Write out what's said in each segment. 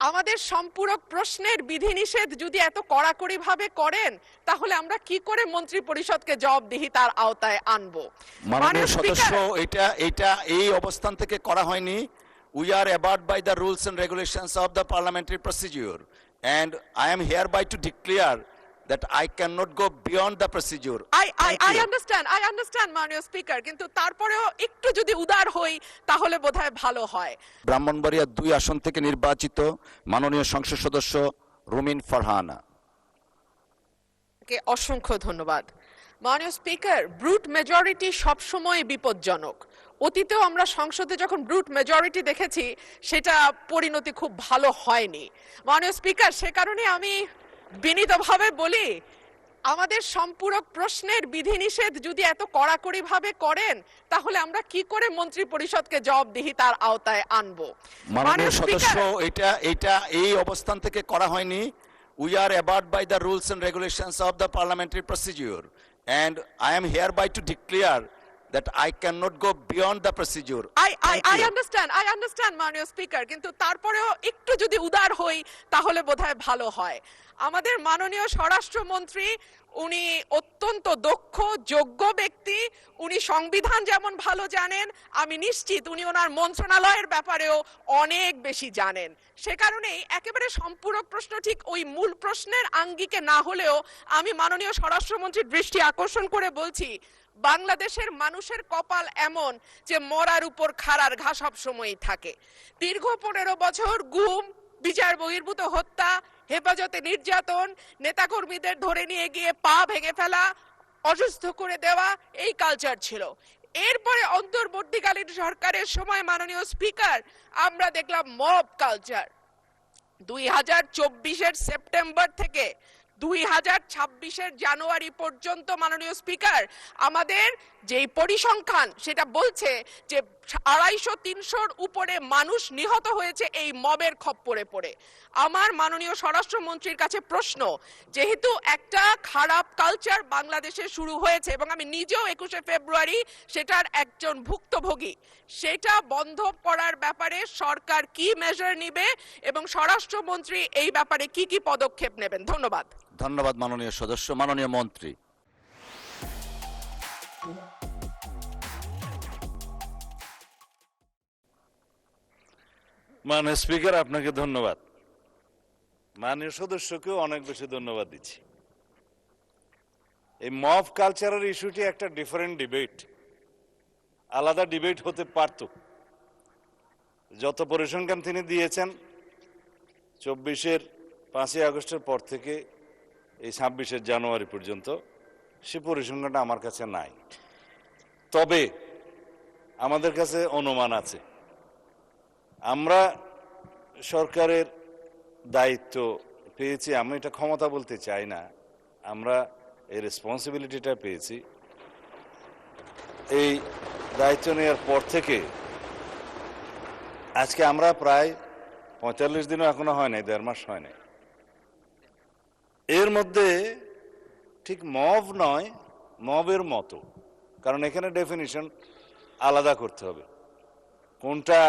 আমাদের সম্পূরক প্রশ্নের বিধিনিষেধ যদি এত কড়াকড়ি ভাবে করেন তাহলে আমরা কি করে মন্ত্রী পরিষদকে জবাবদিহিতার আওতায় আনবো? মাননীয় সদস্য, এটা এই অবস্থান থেকে করা হয়নি। We are abide by the rules and regulations of the parliamentary procedure, and I am hereby to declare that I cannot go beyond the procedure. I understand মাননীয় স্পিকার, কিন্তু তারপরেও একটু যদি উদার হই তাহলে বোধহয় ভালো হয়। ব্রাহ্মণবাড়িয়া 2 আসন থেকে নির্বাচিত মাননীয় সংসদ সদস্য রুমিন ফারহানা। অসংখ্য ধন্যবাদ। মাননীয় স্পিকার, ব্রুট মেজরিটি সবসময় বিপজ্জনক। অতীতেও আমরা সংসদে যখন ব্রুট মেজরিটি দেখেছি সেটা পরিণতি খুব ভালো হয়নি। মাননীয় স্পিকার, সে কারণে আমি বিনীতভাবে বলি, আমাদের সম্পূরক প্রশ্নের বিধিনিষেধ যদি এত কড়াকড়ি ভাবে করেন তাহলে আমরা কি করে মন্ত্রী পরিষদকে জবাবদিহিতার আওতায় আনবো? মাননীয় সদস্য, এটা এই অবস্থান থেকে করা হয়নি। We are abide by the rules and regulations of the parliamentary procedure, and I am hereby to declare that I cannot go beyond the procedure. I understand মাননীয় স্পিকার, কিন্তু তারপরেও একটু যদি উদার হই তাহলে বোধহয় ভালো হয়। আমাদের মাননীয় স্বরাষ্ট্রমন্ত্রী, উনি অত্যন্ত দক্ষ যোগ্য ব্যক্তি। উনি সংবিধান যেমন ভালো জানেন, আমি নিশ্চিত উনি ওনার মন্ত্রণালয়ের ব্যাপারেও অনেক বেশি জানেন। সে কারণেই একেবারে সম্পূরক প্রশ্ন ঠিক ওই মূল প্রশ্নের আঙ্গিকে না হলেও আমি মাননীয় স্বরাষ্ট্রমন্ত্রীর দৃষ্টি আকর্ষণ করে বলছি, বাংলাদেশের মানুষের কপাল এমন যে মরার উপর খাড়ার ঘা সব সময়ই থাকে। দীর্ঘ 15 বছর গুম, বিচার বহির্ভূত হত্যা, হেফাজতে নির্যাতন, নেতাকর্মীদের ধরে নিয়ে গিয়ে পা ভেঙে ফেলা, অসুস্থ করে দেওয়া, এই কালচার ছিল। এরপরে অন্তর্বর্তীকালীন সরকারের সময় মাননীয় স্পিকার আমরা দেখলাম মব কালচার। 2024-এর সেপ্টেম্বর থেকে 2026-এর জানুয়ারি পর্যন্ত মাননীয় স্পিকার আমাদের যেই পরিসংখ্যান সেটা বলছে যে 250-300-র উপরে মানুষ নিহত হয়েছে এই মবের খপ্পরে পড়ে। আমার মাননীয় স্বরাষ্ট্রমন্ত্রীর কাছে প্রশ্ন, যেহেতু একটা খারাপ কালচার বাংলাদেশে শুরু হয়েছে এবং আমি নিজেও 21শে ফেব্রুয়ারি সেটার একজন ভুক্তভোগী, সেটা বন্ধ করার ব্যাপারে সরকার কি মেজার নেবে এবং স্বরাষ্ট্রমন্ত্রী এই ব্যাপারে কি কি পদক্ষেপ নেবেন? ধন্যবাদ। ধন্যবাদ মাননীয় সদস্য। মাননীয় মন্ত্রী। মাননীয় স্পিকার, আপনাকে ধন্যবাদ। মাননীয় সদস্যকেও অনেক বেশি ধন্যবাদ দিচ্ছি। এই মব কালচারের ইস্যুটি একটা ডিফারেন্ট ডিবেট, আলাদা ডিবেট হতে পারত। যত পরিসংখ্যান তিনি দিয়েছেন 24-এর 5ই আগস্টের পর থেকে এই 26-এর জানুয়ারি পর্যন্ত, সে পরিসংখ্যানটা আমার কাছে নাই। তবে আমাদের কাছে অনুমান আছে। আমরা সরকারের দায়িত্ব পেয়েছি, আমি এটা ক্ষমতা বলতে চাই না, আমরা এই রেসপন্সিবিলিটিটা পেয়েছি। এই দায়িত্ব নেওয়ার পর থেকে আজকে আমরা প্রায় 45 দিনও এখনো হয় নাই, 1.5 মাস হয় নাই। এর মধ্যে ঠিক মব নয়, মবের মতো, কারণ এখানে ডেফিনিশন আলাদা করতে হবে। কোনটা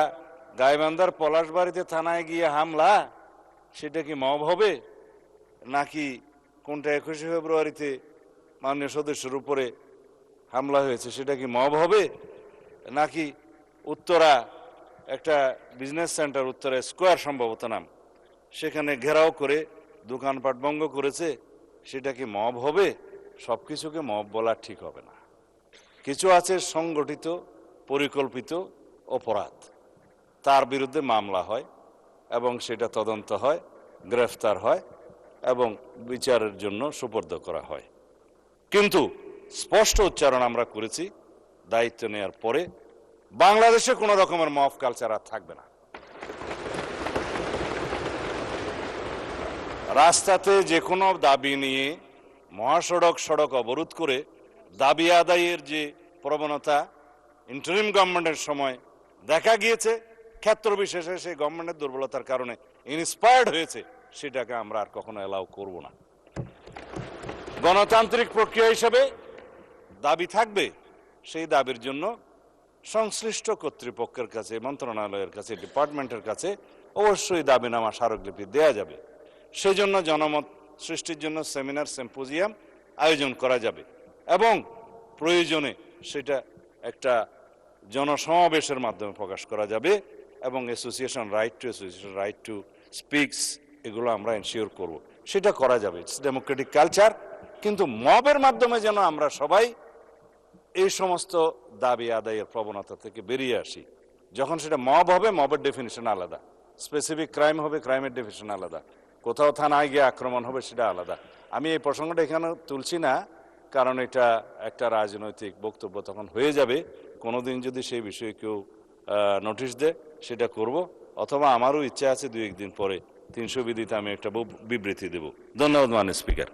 গাইবান্ধার পলাশবাড়িতে থানায় গিয়ে হামলা, সেটা কি মব হবে? নাকি কোনটা 21শে ফেব্রুয়ারিতে মাননীয় সদস্যের উপরে হামলা হয়েছে সেটা কি মব হবে? নাকি উত্তরা একটা বিজনেস সেন্টার, উত্তরা স্কোয়ার সম্ভবত নাম, সেখানে ঘেরাও করে দোকানপাট ভঙ্গ করেছে, সেটা কি মব হবে? সব কিছুকে মব বলা ঠিক হবে না। কিছু আছে সংগঠিত পরিকল্পিত অপরাধ, তার বিরুদ্ধে মামলা হয় এবং সেটা তদন্ত হয়, গ্রেফতার হয় এবং বিচারের জন্য সুপর্দ করা হয়। কিন্তু স্পষ্ট উচ্চারণ আমরা করেছি দায়িত্ব নেওয়ার পরে, বাংলাদেশে কোনো রকমের মব কালচার আর থাকবে না। রাস্তাতে যে কোনো দাবি নিয়ে মহাসড়ক সড়ক অবরোধ করে দাবি আদায়ের যে প্রবণতা ইন্টারিম গভর্নমেন্টের সময় দেখা গিয়েছে, ক্ষেত্র বিশেষে সেই গভর্নমেন্টের দুর্বলতার কারণে ইন্সপায়ার্ড হয়েছে, সেটাকে আমরা আর কখনো এলাও করব না। গণতান্ত্রিক প্রক্রিয়া হিসেবে দাবি থাকবে, সেই দাবির জন্য সংশ্লিষ্ট কর্তৃপক্ষের কাছে, মন্ত্রণালয়ের কাছে, ডিপার্টমেন্টের কাছে অবশ্যই দাবিনামা স্মারকলিপি দেয়া যাবে। সেজন্য জনমত সৃষ্টির জন্য সেমিনার সিম্পোজিয়াম আয়োজন করা যাবে এবং প্রয়োজনে সেটা একটা জনসমাবেশের মাধ্যমে প্রকাশ করা যাবে এবং অ্যাসোসিয়েশন রাইট টু স্পিকস এগুলো আমরা এনশিওর করব, সেটা করা যাবে। It's Democratic culture. কিন্তু মবের মাধ্যমে যেন আমরা সবাই এই সমস্ত দাবি আদায়ের প্রবণতা থেকে বেরিয়ে আসি। যখন সেটা মব হবে, মবের ডেফিনিশন আলাদা, স্পেসিফিক ক্রাইম হবে, ক্রাইমের ডেফিনিশন আলাদা, কোথাও থানায় গিয়ে আক্রমণ হবে সেটা আলাদা। আমি এই প্রসঙ্গটা এখানে তুলছি না কারণ এটা একটা রাজনৈতিক বক্তব্য তখন হয়ে যাবে। কোনোদিন যদি সেই বিষয়ে কেউ নোটিশ দেয় সেটা করব, অথবা আমারও ইচ্ছা আছে 2-1 দিন পরে 300 বিধিতে আমি একটা বিবৃতি দেব। ধন্যবাদ মাননীয় স্পিকার।